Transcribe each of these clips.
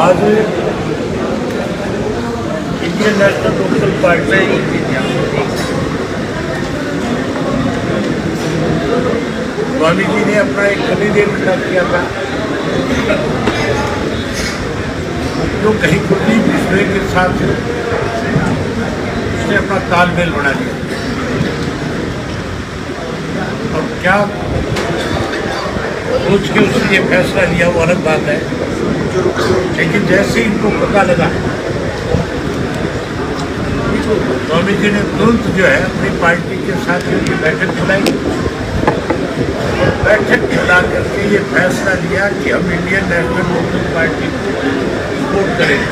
आज Indian national local party Swami ji ने अपना एक कैंडिडेट खड़ा किया था जो कहीं कुलदीप बिश्नोई के साथ उसने अपना तालमेल बना लिया। और क्या सोच के उसने ये फैसला लिया वो अलग बात है, लेकिन जैसे इनको पता लगा स्वामी जी ने तुरंत जो है अपनी पार्टी के साथियों की बैठक बुलाई और बैठक बुला करके ये फैसला लिया कि हम इंडियन नेशनल लोकल पार्टी को सपोर्ट करेंगे।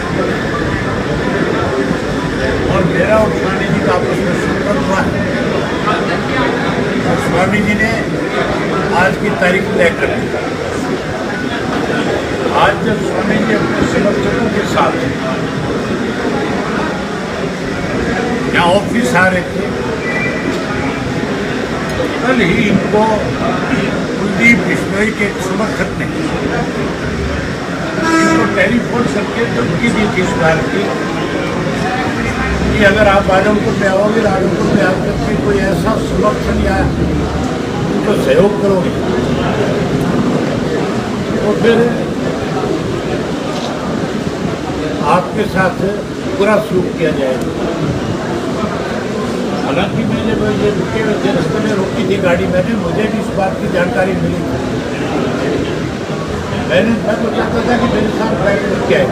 और मेरा और स्वामी जी का आपस में संपर्क हुआ है और स्वामी जी ने आज की तारीख तय कर दी। आज जब स्वामी जी अपने समर्थकों के साथ यहाँ ऑफिस आ रहे थे, कल ही इनको कुलदीप बिश्नोई के एक समर्थक ने इनको टेलीफोन करके धमकी दी थी इस बार की कि अगर आप आजमपुर में आओगे, आजमपुर में आकर के कोई ऐसा समर्थन या उनको सहयोग करोगे तो फिर आपके साथ बुरा सलूक किया जाएगा। हालांकि मैंने ये रुके हुए रास्ते में रोकी थी गाड़ी, मुझे भी इस बात की जानकारी मिली थी। मैं तो चाहता था कि मेरे साथ बैठ के आए,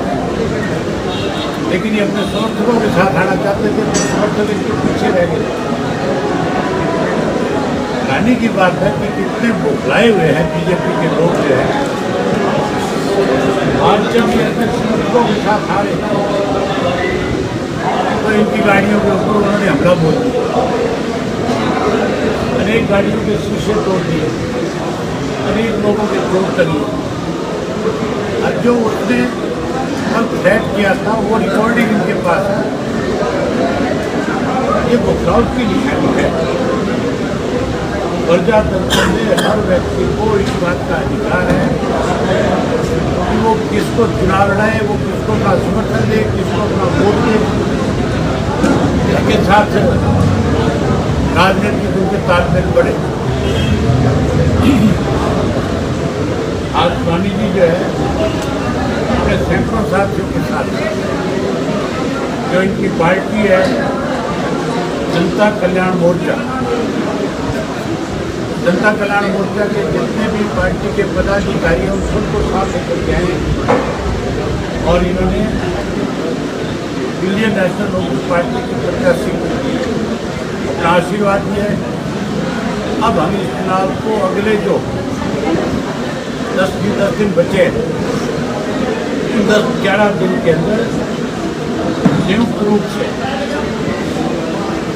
लेकिन ये अपने समर्थकों के साथ आना चाहते थे, तो समर्थक इनके पीछे रह गए। गाने की बात है कि कितने बौखलाए हुए हैं बीजेपी के लोग जो है। आज जब ये अपने समर्थकों के साथ आ रहे तो इनकी गाड़ियों के ऊपर उन्होंने हमला बोल दिया, अनेक गाड़ियों के शीशे तोड़ दिए, अनेक लोगों के चोट लगी। और जो उसने कल थ्रेट किया था वो रिकॉर्डिंग इनके पास है। ये बौखलाव की निशानी है। प्रजातंत्र में हर व्यक्ति को इस बात का अधिकार है कि वो किसको चुनाव लड़ाए, वो किसको अपना समर्थन दे, किसको अपना वोट दे। इसके साथ राजनीतिक उनके तालमेल बढ़े। आज स्वामी जी जो है अपने सैकड़ों साथियों के साथ, जो इनकी पार्टी है जनता कल्याण मोर्चा, जनता कल्याण मोर्चा के जितने भी पार्टी के पदाधिकारी हैं उन सबको साथ लेकर के आए और इन्होंने इंडियन नेशनल लोकल पार्टी की प्रत्याशी अपना आशीर्वाद दिया है। अब हम इस चुनाव को अगले जो 10 दिन बचे हैं, 10-11 दिन के अंदर संयुक्त रूप से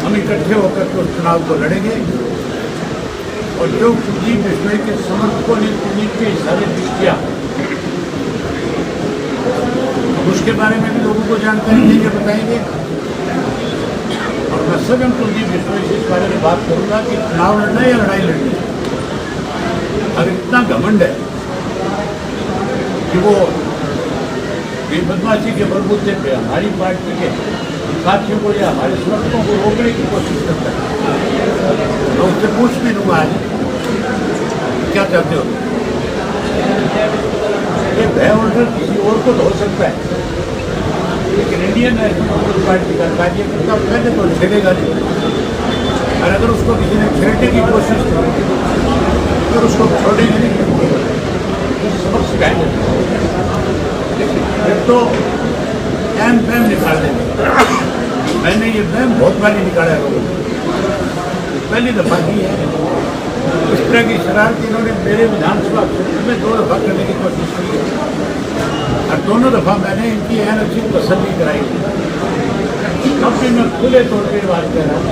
हम इकट्ठे होकर के उस चुनाव को लड़ेंगे। और जो कुलदीप बिश्नोई के समर्थकों ने कुलदीप के इशारे भी किया, उसके बारे में भी लोगों को जानकारी देंगे, बताएंगे। और मैं स्वयं कुलदीप बिश्नोई से इस बारे में बात करूंगा कि चुनाव लड़ना है या लड़ाई लड़नी है। अगर इतना घमंड है कि वो बदमाशी के बलबूते पे हमारी पार्टी के साथियों को या हमारे समर्थकों को रोकने की कोशिश करता है, मैं उससे पूछ भी लूँगा आज क्या चाहते हो। ये भय ऑर्डर किसी और को तो हो सकता है, लेकिन इंडियन नेशनल पार्टी का कार्यकर्ता पहले तो छेड़ेगा नहीं। और अगर उसको किसी ने छेड़ने की कोशिश की तो उसको छोड़ेंगे नहीं, तो सबक सिखाएंगे, फिर तो एम फैम निकाल देंगे। मैंने ये फैम बहुत बारी निकाला है लोगों को, पहली दफ़ा की है। इस तरह की शरारत इन्होंने मेरे विधानसभा क्षेत्र में 2 दफ़ा करने की कोशिश की है और दोनों दफ़ा मैंने इनकी एन अच्छी तसल्ली कराई। अब भी मैं खुले तौर पर बात कर रहा हूँ,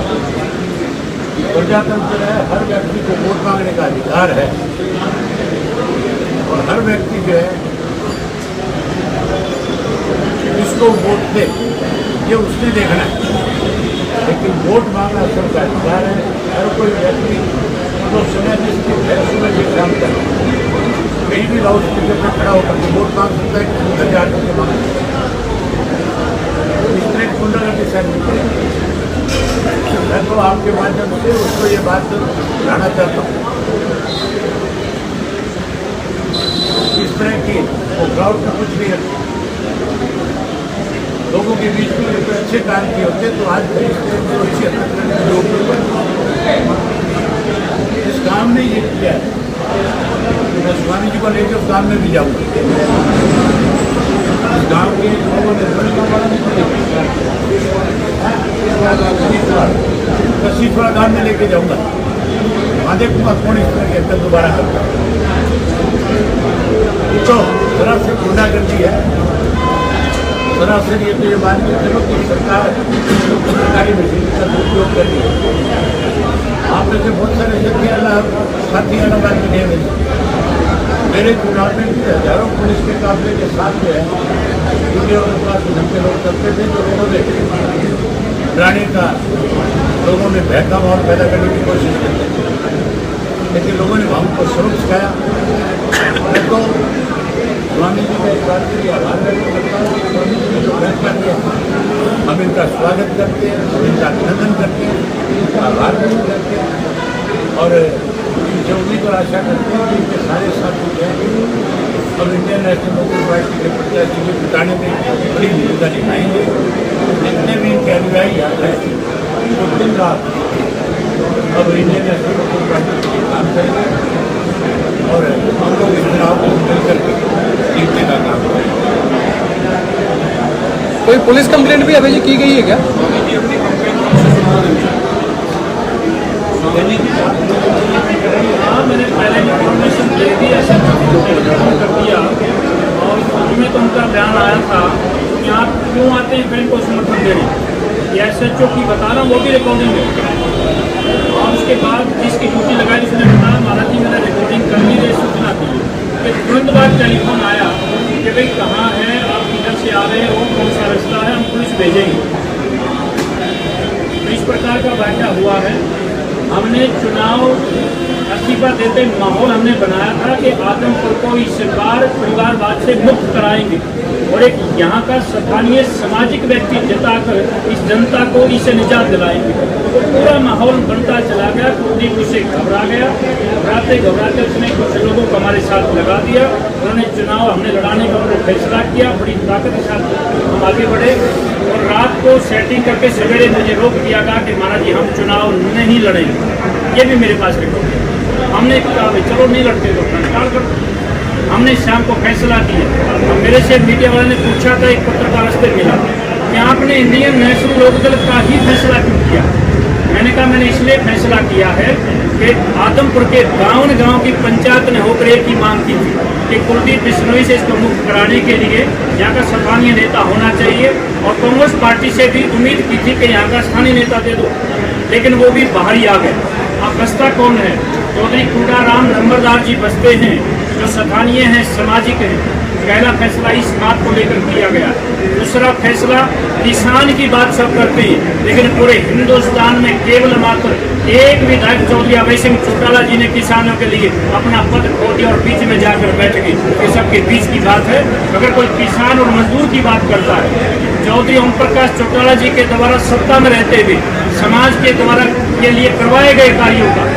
प्रजातंत्र है, हर व्यक्ति को वोट मांगने का अधिकार है और हर व्यक्ति जो है इसको वोट दे ये उसने देखना है, लेकिन वोट मांगना सबका अधिकार है। हर कोई व्यक्ति तो समय निश्चित है, सुबह से शाम तक कहीं भी लाउड स्पीकर पर खड़ा होकर के वोट मांग सकता है, 1000 रुपये मांग सकता है। इस तरह की गुंडागर्दी शायद नहीं करेगी। मैं तो आपके माध्यम से उसको ये बात लाना चाहता हूँ, इस तरह की वो क्राउड में कुछ नहीं है, लोगों के बीच में कोई अच्छे काम किए होते तो आज इस तरह की अच्छी इस काम ने ये किया है। मैं स्वामी जी को लेकर उस काम में भी जाऊँगा। इस गाँव के लोगों ने कसीथवाड़ा गाँव में लेके जाऊँगा, वहाँ देखूँगा कौन इस तरह के अंदर दोबारा करता है। तो सरासर गुंडागर्दी है, सरासर ये तो ये मान के चलो कि सरकार सरकारी मशीनरी का दुरुपयोग कर रही है। आप में से बहुत सारे साथी अलग गए हैं। मेरे चुनाव में भी हजारों पुलिस के काफिले के साथ जो है वीडियो के पास धमके लोग करते थे, तो लोगों ने डराने का, लोगों में भय का माहौल पैदा करने की कोशिश करते थे, लेकिन लोगों ने वहाँ को सबक सिखाया। मैं तो स्वामी जी का इस बात के लिए आभार व्यक्त करता हूँ कि स्वामी जी ने जो फैसला किया, हम इनका स्वागत करते हैं, हम इनका अभिनंदन करते हैं, इनका आभार व्यक्त करते हैं और इनसे उम्मीद और आशा करते हैं कि इनके सारे साथी जो हैं और इंडियन नेशनल लोकल पार्टी के प्रत्याशी को जिताने में बड़ी भूमिका निभाएंगे। जितने भी इनके अनुयायी आते हैं वो दिन रात अब इंडियन नेशनल लोकल पार्टी के लिए काम करेंगे और हम लोग इस चुनाव को मिलकर के जीतने का काम करेंगे। कोई पुलिस कंप्लेंट भी अभी की गई है क्या? हाँ, मैंने पहले इन्फॉर्मेशन दे दी, ऐसा कर दिया और उसमें तो उनका बयान आया था कि आप क्यों आते हैं बैंक को समर्थन देने, या SHO की बता रहा हूँ, वो भी रिकॉर्डिंग है। और उसके बाद जिसकी ड्यूटी लगाई उसने बताया महाराज जी मैंने रिकॉर्डिंग कर ली है, सूचना दी। फिर तुरंत बाद टेलीफोन आया कि भाई कहाँ हैं आप, किधर से आ रहे हो, कौन सा रास्ता है, हम पुलिस भेजेंगे। तो इस प्रकार का वाक़या हुआ है। हमने चुनाव इस्तीफा देते माहौल हमने बनाया था कि आदमपुर को इस बार परिवारवाद से मुक्त कराएंगे और एक यहाँ का स्थानीय सामाजिक व्यक्ति जताकर इस जनता को इससे निजात दिलाएंगे। तो पूरा माहौल बनता चला गया। कुलदीप उससे घबरा गया, घबराते घबराते उसने कुछ लोगों को हमारे साथ लगा दिया। उन्होंने चुनाव हमने लड़ाने का उन्होंने फैसला किया, बड़ी ताकत के साथ हम आगे बढ़े और रात को सेटिंग करके सवेरे मुझे रोक दिया गया कि महाराज जी हम चुनाव नहीं लड़ेंगे। ये भी मेरे पास रिकॉर्ड है। हमने कहा चलो नहीं लड़ते तो संस्कार कर। हमने शाम को फैसला किया। मेरे से मीडिया वाले ने पूछा था, एक पत्रकार से मिला कि आपने इंडियन नेशनल लोकदल का ही फैसला क्यों किया? मैंने कहा मैंने इसलिए फैसला किया है कि आदमपुर के गाँव की पंचायत ने होकर एक ही मांग की थी कि कुलदीप बिश्नोई से इसको मुक्त कराने के लिए यहाँ का स्थानीय नेता होना चाहिए और कांग्रेस पार्टी से भी उम्मीद की थी कि यहाँ का स्थानीय नेता दे दो, लेकिन वो भी बाहर ही आ गए। अब बसता कौन है? चौधरी कुंडाराम नंबरदार जी बसते हैं जो स्थानीय हैं, सामाजिक हैं। पहला फैसला इस बात को लेकर किया गया। दूसरा फैसला, किसान की बात सब करते हैं लेकिन पूरे हिंदुस्तान में केवल मात्र एक विधायक चौधरी अभय सिंह चौटाला जी ने किसानों के लिए अपना पद खो दिया और बीच में जाकर बैठ गए। ये सबके बीच की बात है। अगर कोई किसान और मजदूर की बात करता है, चौधरी ओम प्रकाश चौटाला जी के द्वारा सत्ता में रहते हुए समाज के द्वारा के लिए करवाए गए कार्यों का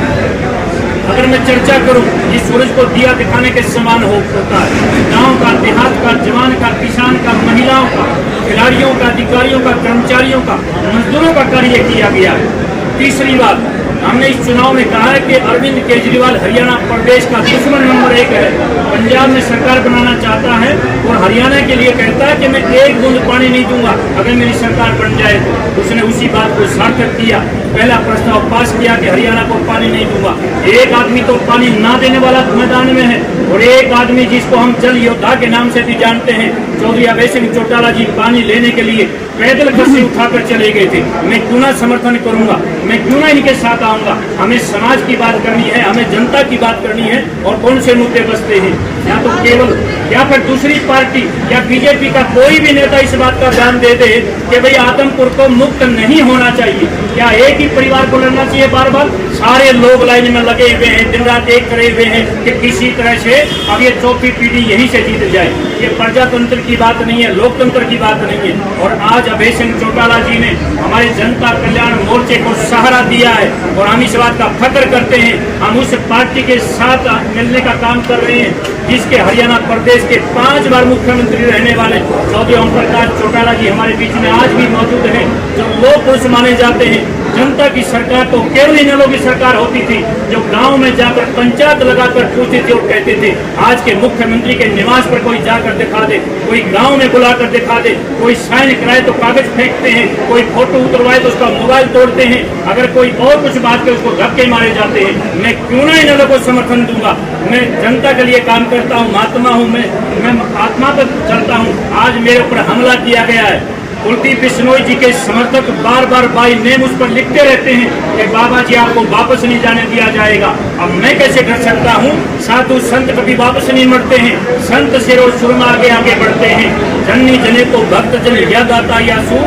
अगर मैं चर्चा करूं, इस सूरज को दिया दिखाने के समान होता है। गांव का, देहात का, जवान का, किसान का, महिलाओं का, खिलाड़ियों का, अधिकारियों का, कर्मचारियों का, मजदूरों का कार्य किया गया है। तीसरी बात, हमने इस चुनाव में कहा है कि अरविंद केजरीवाल हरियाणा प्रदेश का दुश्मन नंबर 1 है। पंजाब में सरकार बनाना चाहता है और हरियाणा के लिए कहता है कि मैं एक बूंद पानी नहीं दूंगा अगर मेरी सरकार बन जाए तो। उसने उसी बात को सार्थक किया। पहला प्रस्ताव पास किया कि हरियाणा को पानी नहीं दूंगा। एक आदमी तो पानी ना देने वाला मैदान में है और एक आदमी जिसको हम जल योद्धा के नाम से भी जानते हैं, चौधरी अभय सिंह चौटाला जी, पानी लेने के लिए पैदल कस्सी उठाकर चले गए थे। मैं क्यों ना समर्थन करूंगा, मैं क्यों ना इनके साथ आऊंगा? हमें समाज की बात करनी है, हमें जनता की बात करनी है और कौन से मुद्दे बसते हैं। या तो केवल या फिर दूसरी पार्टी या बीजेपी का कोई भी नेता इस बात का ध्यान दे दे कि भाई आदमपुर को मुक्त नहीं होना चाहिए। क्या एक ही परिवार को लड़ना चाहिए बार बार? सारे लोग लाइन में लगे हुए हैं, दिन रात एक करे हुए हैं कि किसी तरह से अब ये चौथी पीढ़ी यहीं से जीत जाए। ये प्रजातंत्र की बात नहीं है, लोकतंत्र की बात नहीं है। और आज अभय सिंह चौटाला जी ने हमारे जनता कल्याण मोर्चे को सहारा दिया है और हम इस बात का फख्र करते हैं। हम उस पार्टी के साथ मिलने का काम कर रहे हैं जिसके हरियाणा प्रदेश के 5 बार मुख्यमंत्री रहने वाले चौधरी ओम प्रकाश चौटाला जी हमारे बीच में आज भी मौजूद हैं, जो लोग पुरुष माने जाते हैं। जनता की सरकार तो केवल इनेलो की सरकार होती थी, जो गांव में जाकर पंचायत लगाकर पूछते थे और कहते थे। आज के मुख्यमंत्री के निवास पर कोई जाकर दिखा दे, कोई गांव में बुलाकर दिखा दे, कोई साइन कराए तो कागज फेंकते हैं, कोई फोटो उतरवाए तो उसका मोबाइल तोड़ते हैं, अगर कोई और कुछ बात करे उसको धक्के मारे जाते हैं। मैं क्यों ना इनेलो को समर्थन दूंगा? मैं जनता के लिए काम करता हूँ, महात्मा हूँ, मैं आत्मा पर चलता हूँ। आज मेरे ऊपर हमला किया गया है। कुलदीप बिश्नोई जी के समर्थक बार बार बाई नेम उस पर लिखते रहते हैं कि बाबा जी आपको वापस नहीं जाने दिया जाएगा। अब मैं कैसे कर सकता हूँ? साधु संत कभी वापस नहीं मरते हैं, संत सिरो सुरमा आगे आगे बढ़ते हैं। जन्नी जने को भक्त जन याद आता या सू,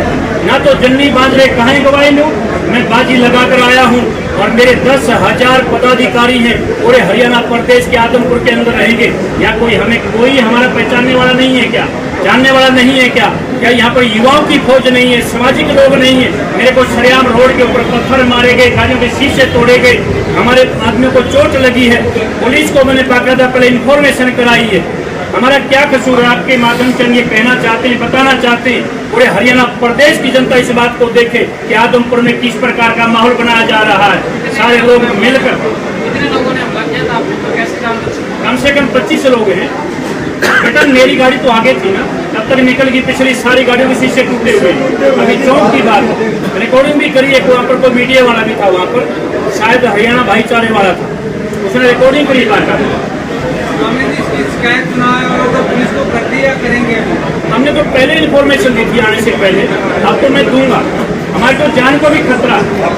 ना तो जन्नी बांधरे कहाँ गवाए लो। मैं बाजी लगा कर आया हूँ और मेरे 10,000 पदाधिकारी हैं, पूरे हरियाणा प्रदेश के आदमपुर के अंदर रहेंगे। या कोई हमारा पहचानने वाला नहीं है क्या? जानने वाला नहीं है क्या? क्या यहाँ पर युवाओं की फौज नहीं है, सामाजिक लोग नहीं है? मेरे को सरेआम रोड के ऊपर पत्थर मारे गए, गाड़ियों के शीशे तोड़े गए, हमारे आदमियों को चोट लगी है। पुलिस को मैंने बाकायदा पहले इन्फॉर्मेशन कराई है। हमारा क्या कसूर है? आपके माध्यम से हम ये कहना चाहते हैं, बताना चाहते हैं, पूरे हरियाणा प्रदेश की जनता इस बात को देखे कि आदमपुर में किस प्रकार का माहौल बनाया जा रहा है। सारे लोग मिलकर, कितने लोगों ने हमला किया था? आपको कैसे जान? कम से कम 25 लोग हैं। बेटा मेरी गाड़ी तो आगे थी ना, तब तक निकल गई, पिछली सारी गाड़ियों के शीशे टूटे हुए। अभी चौक की बात है, रिकॉर्डिंग भी करी है। वहाँ पर कोई मीडिया वाला भी था, वहाँ पर शायद हरियाणा भाईचारे वाला था, उसने रिकॉर्डिंग करी बात। शिकायत सुना है और तो पुलिस को कर दिया करेंगे? हमने तो पहले इन्फॉर्मेशन दी थी आने से पहले, अब तो मैं दूंगा। हमारी तो जान को भी खतरा है।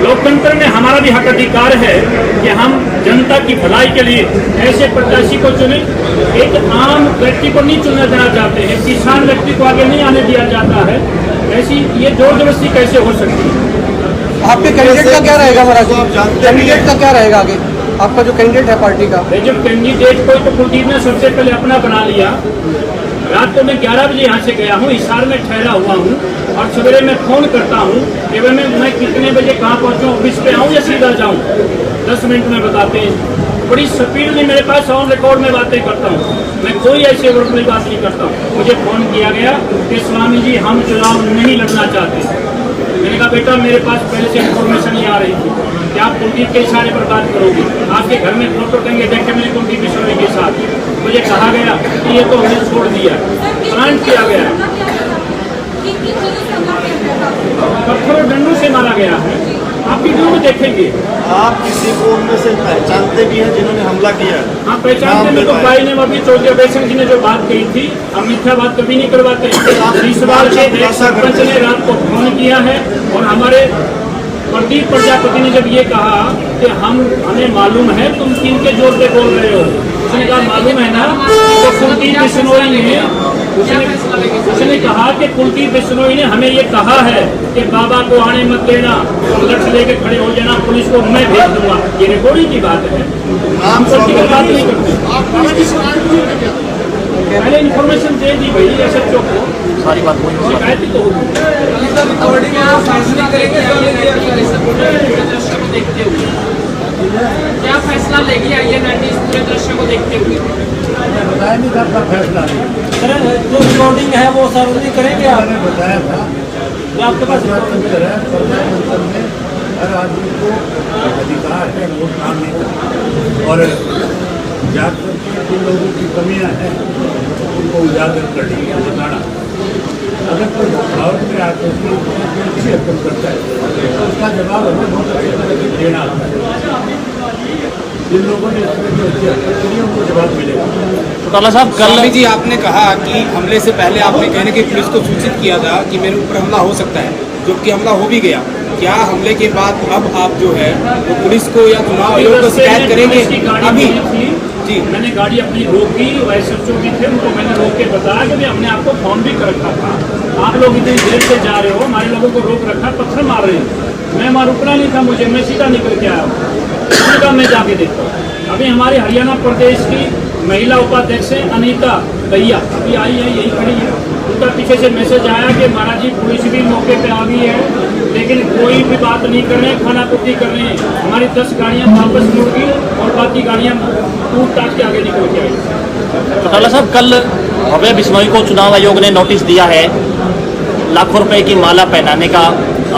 लोकतंत्र में हमारा भी हक अधिकार है कि हम जनता की भलाई के लिए ऐसे प्रत्याशी को चुने। एक आम व्यक्ति को नहीं चुनना देना चाहते हैं, किसान व्यक्ति को आगे नहीं आने दिया जाता है। ऐसी ये जोर जबरदस्ती कैसे हो सकती है? आपके कैंडिडेट का क्या रहेगा महाराज? कैंडिडेट का क्या रहेगा आगे? आपका जो कैंडिडेट है पार्टी का? जब कैंडिडेट को तो कुलदीप ने सबसे पहले अपना बना लिया। रात को मैं 11 बजे यहाँ से गया हूँ, हिसार में ठहरा हुआ हूँ और सवेरे मैं फोन करता हूँ कि मैं कितने बजे कहाँ पहुँचूँ, ऑफिस पे आऊँ या सीधा जाऊँ। 10 मिनट में बताते हैं। बड़ी स्पीड में मेरे पास ऑन रिकॉर्ड में बातें करता हूँ, मैं कोई ऐसे वर्क में बात नहीं करता हूँ। मुझे फोन किया गया कि स्वामी जी हम चुनाव नहीं लड़ना चाहते। मैंने कहा बेटा मेरे पास पहले से इन्फॉर्मेशन ही आ रही थी कि आप कुलदीप के इशारे पर बात करोगे। आपके घर में फोटो टंगे देखे मैंने कुलदीप बिश्नोई के साथ। मुझे कहा गया कि ये तो हमने छोड़ दिया, प्लान किया गया, पत्थर और डंडों से मारा गया है। आप वीडियो में देखेंगे। आप किसी को उनमें से पहचानते भी हैं जिन्होंने हमला किया है? हाँ पहचानते हैं। तो भाई ने अभी चौधरी अभय सिंह जी ने जो बात कही थी, हम मिथ्या बात कभी नहीं करवाते। इस बार के सरपंच ने रात को फोन किया है और हमारे प्रदीप प्रजापति ने जब ये कहा कि हमें मालूम है तुम किन के जोर पे बोल रहे हो, उसने कहा मालूम है ना। तो कुलदीप बिश्नोई ने उसने कहा कि कुलदीप बिश्नोई ने हमें ये कहा है कि बाबा को आने मत देना, तो लक्ष्य लेके खड़े हो जाना, पुलिस को मैं भेज दूंगा। ये रिकॉर्डिंग की बात है, हम सच्ची की बात नहीं करते। पहले इन्फॉर्मेशन दे दी भाई एसएचओ को, सारी बात वही होगी। शिकायत ही तो होगी। क्या फैसला लेगी आईएनएलडी इस पूरे दृश्य को देखते हुए? बताया नहीं था अपना फैसला नहीं। जो रिकॉर्डिंग है वो सार्वजनिक करेंगे? आपने बताया था जो आपके पास प्रजातंत्र है, प्रजातंत्र में हर आदमी को अधिकार है वोट डालने का, और जाकर के जिन लोगों की कमियां हैं उनको उजागर करने की बताना। अगर कोई भारत में आकर के अच्छी हरकत करता है तो उसका जवाब हमें बहुत अच्छे तरह से देना आता है। जिन लोगों ने इसमें जो अच्छी हरकत करी है उनको जवाब मिलेगा। चौटाला साहब कल जी आपने कहा कि हमले से पहले आपने कहने की पुलिस को सूचित किया था कि मेरे ऊपर हमला हो सकता है, जो कि हमला हो भी गया। क्या हमले के बाद अब आप जो है वो पुलिस को या चुनाव आयोग को शिकायत करेंगे? अभी जी मैंने गाड़ी अपनी रोकी, एसएचओ भी थे, उनको मैंने रोक के बताया कि मैं अपने आप को फोन भी कर रखा था। आप लोग इतनी देर से जा रहे हो, हमारे लोगों को रोक रखा, पत्थर मार रहे हैं। मैं वहाँ रुकना नहीं था मुझे, मैं सीधा निकल के आया। उसने कहा मैं जाके देखता हूँ। अभी हमारे हरियाणा प्रदेश की महिला उपाध्यक्ष है अनीता भैया, अभी आई है, यही खड़ी है। उनका पीछे से मैसेज आया कि महाराज जी पुलिस भी मौके पे आ गई है, लेकिन कोई भी बात नहीं कर रहे हैं, खाना पूर्ति कर रहे हैं। हमारी 10 गाड़ियाँ वापस मुड़ गई और बाकी गाड़ियाँ टूट टाट के आगे निकल के आई। चौटाला साहब, कल भव्य बिश्नोई को चुनाव आयोग ने नोटिस दिया है, लाखों रुपए की माला पहनाने का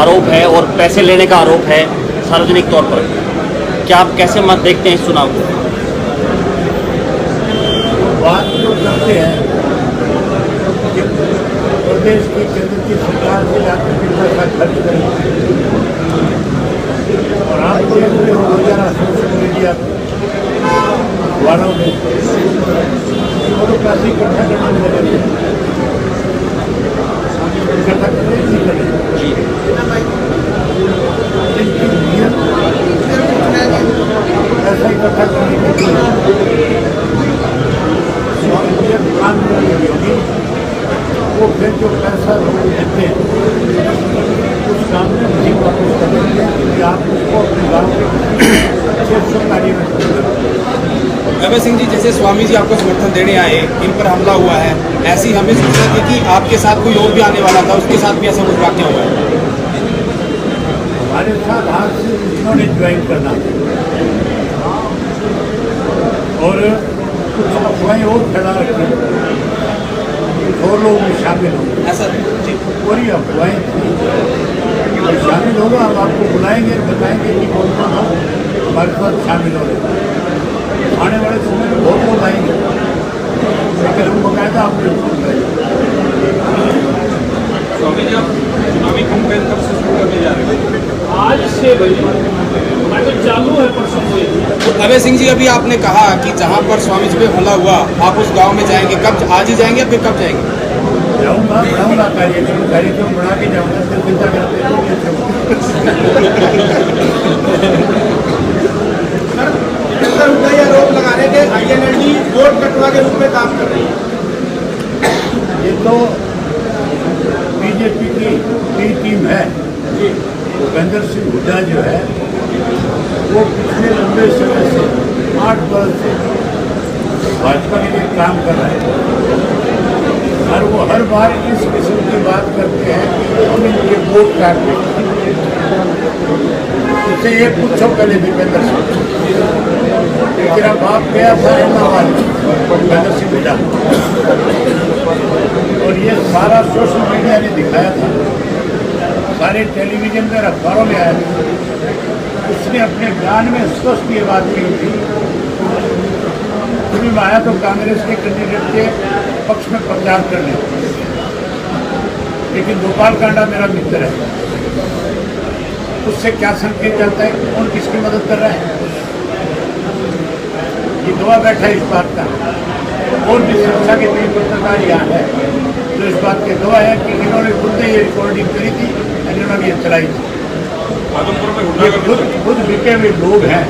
आरोप है और पैसे लेने का आरोप है सार्वजनिक तौर पर। क्या आप कैसे मत देखते हैं इस चुनाव को? बात जो करते हैं कि प्रदेश की केंद्र की सरकार से जाकर के पैसा खर्च करें, और आप देख रहे हो रोजाना सोशल मीडिया वालों में वो लोग पैसे इकट्ठा करने में लगे हैं। इकट्ठा करने नहीं करें, इनकी नियत पैसा इकट्ठा करने के लिए काम करनी होगी। वो फिर जो पैसा लोग लेते हैं उस काम में नहीं वापस करेंगे कि आप उसको अपने गाँव के अच्छे अच्छे कार्य में करेंगे। अभय सिंह जी, जैसे स्वामी जी आपको समर्थन देने आए, इन पर हमला हुआ है, ऐसी हमें सूचना थी कि आपके साथ कोई और भी आने वाला था, उसके साथ भी ऐसा कुछ वाक्य हुआ है? हमारे साथ आज से उन्होंने ज्वाइन करना और कुछ अफवाहें और फैला रखी, और लोग भी शामिल होंगे, ऐसा पूरी अफवाहें और शामिल होगा। हम आपको बुलाएंगे, बताएंगे कि कौन कौन हमारे साथ शामिल हो रहे। आने वाले समय में बहुत लोग आएंगे, लेकिन हम बकायदा आपको फोन करेंगे। स्वामी जी, आप चुनावी कैंपेन कब से शुरू करने जा रहे हैं? आज से भाई मैं तो चालू है परसों से। तो अभय सिंह जी, अभी आपने कहा कि जहाँ पर स्वामी जी पे हमला हुआ आप उस गांव में जाएंगे, कब? आज ही जाएंगे या फिर कब जाएंगे? जाऊँगा, बढ़ाऊँगा कार्यक्रम बढ़ा के जाऊँगा। फिर चिंता करते हैं आरोप लगा रहे थे INLD वोट कटवा के रूप में काम कर रही है। ये तो बीजेपी की नई टीम है। भूपेंद्र सिंह हुड्डा जो है वो पिछले लंबे समय से 8 वर्ष से भाजपा के लिए काम कर रहे हैं, और वो हर बार इस किस्म की बात करते हैं कि हम इनके वोट काट दें। इससे एक कुछ पहले भूपेंद्र सिंह, मेरा बाप गया था इलाहाबाद भूपेंद्र सिंह हुड्डा, और ये सारा सोशल मीडिया ने दिखाया था, सारे टेलीविजन पर अखबारों में आया था। उसने अपने बयान में स्पष्ट ये बात की थी, चुनाव में आया तो कांग्रेस के कैंडिडेट के पक्ष में प्रचार करने, लेकिन गोपाल कांडा मेरा मित्र है, उससे क्या संकेत जाता है कौन किसकी मदद कर रहा है? ये गवाह बैठा इस बात का, और भी संस्था के 3 पत्रकार यहाँ है जो इस बात के गवाह है कि इन्होंने खुद ने ये रिकॉर्डिंग करी थी, इन्होंने ये चलाई थी। ये खुद बिके हुए लोग हैं।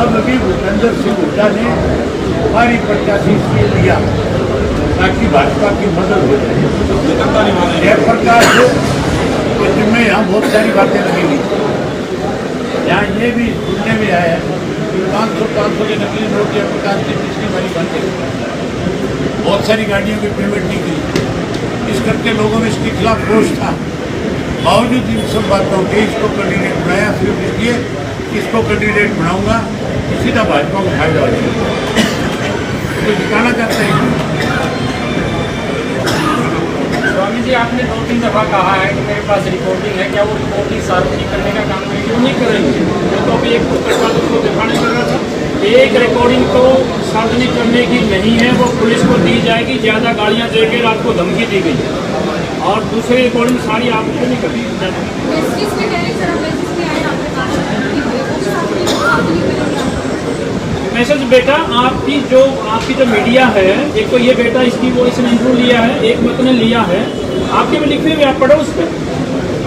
अब अभी भूपेंद्र सिंह हुड्डा ने हमारी प्रत्याशी इसलिए दिया ताकि भाजपा की मदद हो जाए। जयप्रकाश जिनमें यहाँ बहुत सारी बातें लगेंगी, यहाँ ये भी सुनने में आया है कि 500 के नकली नोट जयप्रकाश की पिछली बारी बनते, बहुत सारी गाड़ियों की पेमेंट नहीं की, इस करके लोगों में इसके खिलाफ रोष था। बावजूद इन सब बातों के इसको कैंडिडेट बनाया, सिर्फ इसलिए इसको कैंडिडेट बनाऊंगा कि सीधा भाजपा को फायदा हो जाएगा, तो दिखाना चाहते हैं। स्वामी जी, आपने 2-3 दफा कहा है कि मेरे पास रिकॉर्डिंग है, क्या वो रिकॉर्डिंग सार्वजनिक करने का काम करेंगे? क्यों नहीं करेंगे? तो अभी एक पत्रकार उसको दिखाने लग रहा था, एक रिकॉर्डिंग तो सार्वजनिक करने की नहीं है, वो पुलिस को दी जाएगी, ज़्यादा गाड़ियाँ देकर आपको धमकी दी गई, और दूसरी रिकॉर्डिंग सारी आपको नहीं करनी। मैसेज बेटा आपकी जो मीडिया है, एक तो ये बेटा इसकी वो इसने इंटरव्यू लिया है, एक मत ने लिया है, आपके में लिखे हुए आप पढ़ो उस पर,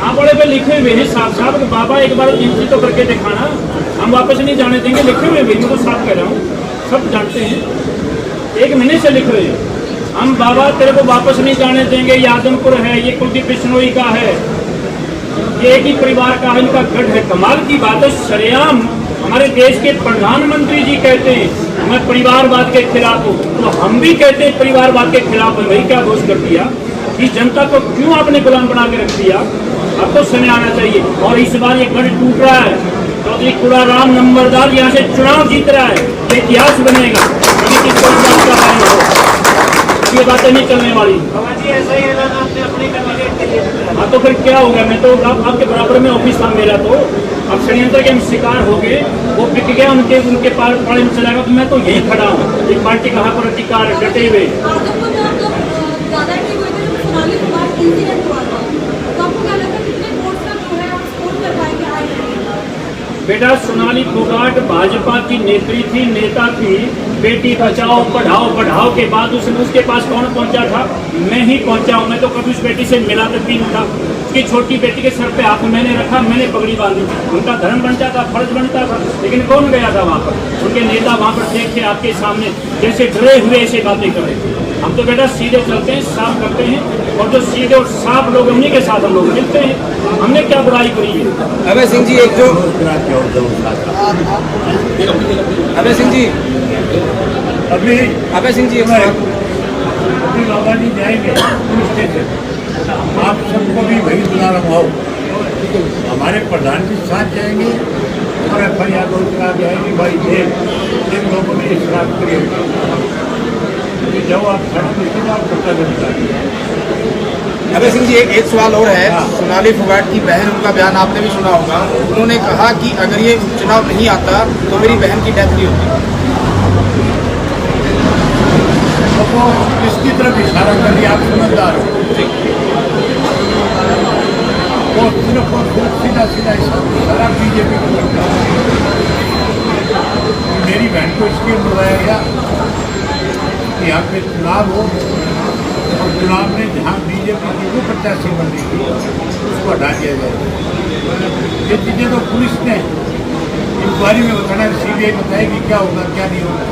आप बड़े पे लिखे हुए हैं साफ साफ कि बाबा एक बार एंट्री तो करके दिखाना, हम वापस नहीं जाने देंगे, लिखे हुए भाई, मैं तो साफ कह रहा हूँ, सब जानते हैं, 1 महीने से लिख रहे हैं हम, बाबा तेरे को वापस नहीं जाने देंगे, ये आदमपुर है, ये कुलदीप बिश्नोई का है, ये एक ही परिवार का इनका गढ़ है। कमाल की बात है, शरेआम हमारे देश के प्रधानमंत्री जी कहते हैं मैं परिवारवाद के खिलाफ हूँ, तो हम भी कहते हैं परिवारवाद के खिलाफ है। वही क्या दोष कर दिया कि जनता को क्यों आपने गुलाम बना के रख दिया? अब तो समय आना चाहिए। और इस बार ये गढ़ टूट रहा है। चौधरी कुड़ाराम नंबरदार यहाँ से चुनाव जीत रहा है, ये इतिहास बनेगा। ये बातें नहीं चलने वाली। हाँ तो फिर क्या होगा? मैं तो आपके बराबर में ऑफिस था मेरा, तो अब षड्यंत्र के हम शिकार हो गए, वो बिक गया उनके पाले में चला गया। तो मैं तो यही खड़ा हूँ, एक पार्टी कहाँ पर अधिकार डटे हुए। बेटा सोनाली फोगाट भाजपा की नेत्री थी, नेता थी। बेटी बचाओ पढ़ाओ के बाद उसके पास कौन पहुंचा था? मैं ही पहुंचा हूं। मैं तो कभी उस बेटी से मिला तक भी नहीं था। उसकी छोटी बेटी के सर पे हाथ मैंने रखा, मैंने पगड़ी बांधी। उनका धर्म बनता था, फर्ज बनता था, लेकिन कौन गया था वहां पर? उनके नेता वहां पर देखे आपके सामने जैसे डरे हुए ऐसे बातें कर रहे थे। हम तो बेटा सीधे चलते हैं, साफ करते हैं, और जो सीधे और साफ लोग उन्हीं के साथ हम लोग मिलते हैं। हमने क्या बुराई करी है? अभय सिंह जी, एक जो अभय सिंह जी अभी बाबा जी जाएंगे पुलिस स्टेशन, आप सबको भी वही बुला रहा हूँ। हमारे प्रधान जी साथ जाएंगे और FIR करा जाएंगे। भाई जिन लोगों ने ये शराब करी, जब आप सड़क आप पता लगता है। अभय सिंह जी, एक सवाल और है। सोनाली फोगाट की बहन, उनका बयान आपने भी सुना होगा। उन्होंने कहा कि अगर ये चुनाव नहीं आता तो मेरी बहन की डेथ नहीं होती। तो किसकी तरफ इशारा कर दिया? आप समझदार हो। वो सिर्फ और सिर्फ सीधा इशारा BJP को करता है। मेरी बहन को इसलिए बुलाया गया कि यहाँ पे चुनाव हो, और चुनाव में जहाँ BJP की वो प्रत्याशी बन रही थी उसको हटा दिया जाए। ये चीज़ें तो पुलिस ने इंक्वायरी में बताना, CBI बताएगी क्या होगा क्या नहीं होगा।